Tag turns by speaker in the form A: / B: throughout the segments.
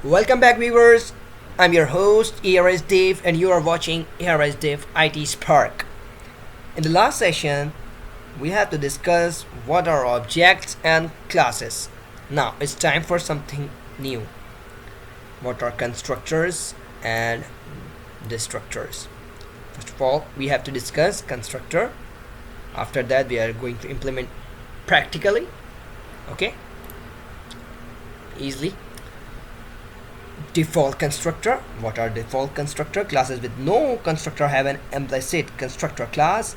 A: Welcome back, viewers. I'm your host ERS Dave, and you are watching ERS Dave IT Spark. In the last session, we had to discuss what are objects and classes. Now it's time for something new. What are constructors and destructors? First of all, we have to discuss constructor. After that, we are going to implement practically. Okay, easily. Default constructor. What are default constructor? Classes with no constructor have an implicit constructor class,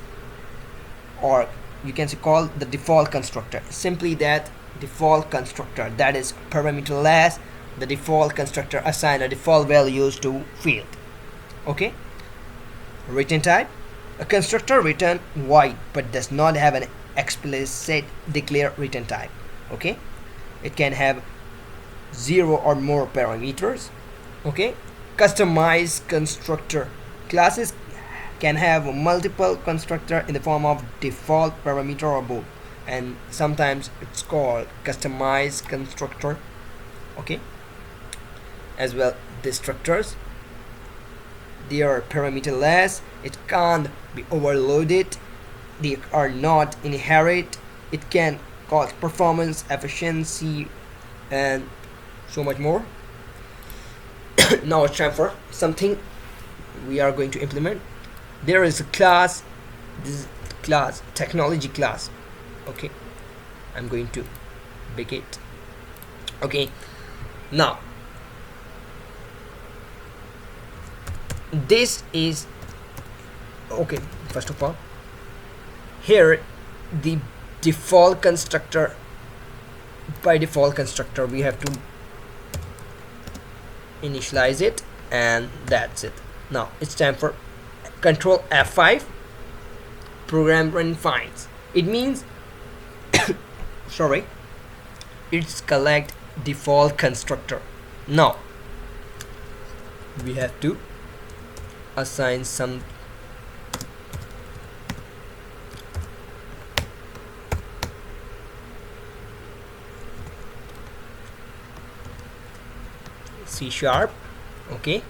A: or you can call the default constructor. Simply that default constructor, that is parameterless. The default constructor assign a default values to field. Okay. Return type. A constructor return void but does not have an explicit declare return type. Okay. It can have 0 or more parameters. Okay. Customized constructor. Classes can have multiple constructor in the form of default parameter or both, and sometimes it's called customized constructor. Okay. As well, destructors, they are parameterless. It can't be overloaded. They are not inherent. It can cause performance, efficiency, and so much more. Now it's time for something we are going to implement. There is a class. This is class, technology class. Okay, I'm going to make it. Okay, now this is okay. First of all, here the default constructor. By default constructor, we have to initialize it, and that's it. Now it's time for Control F5. Program run finds. It means sorry, it's collect default constructor. Now we have to assign some C#. Okay,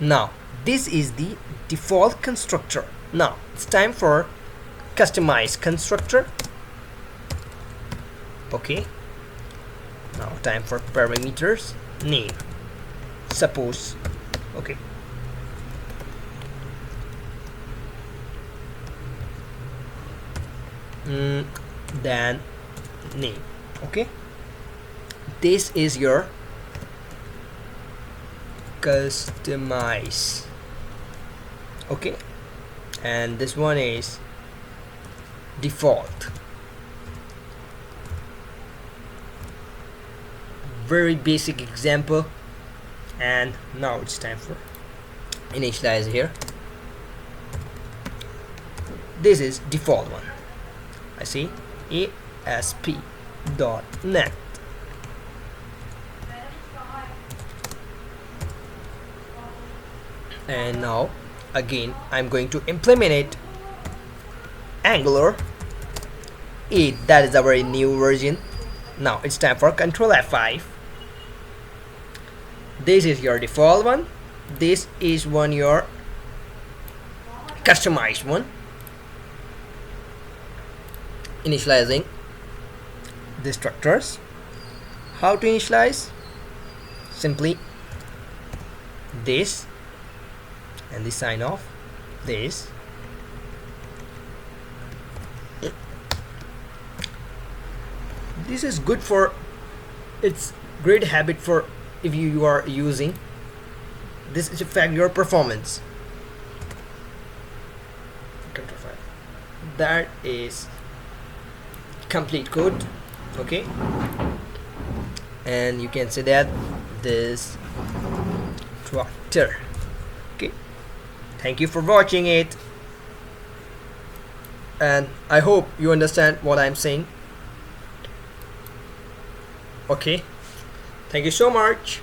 A: now this is the default constructor. Now it's time for customized constructor. Okay, now time for parameters. Name, suppose. Okay, then name. Okay, this is your customize. Okay, and this one is default. Very basic example. And now it's time for initialize here. This is default one. I see ASP.NET. And now again I'm going to implement it. Angular 8, that is a very new version. Now it's time for Control F5. This is your default one. This is one your customized one. Initializing destructors. How to initialize? Simply this and the sign off this. This is good for, it's great habit for if you are using this to affect your performance. Control 5. That is complete code. Okay, and you can say that this structure. Okay, thank you for watching it, and I hope you understand what I'm saying. Okay, thank you so much.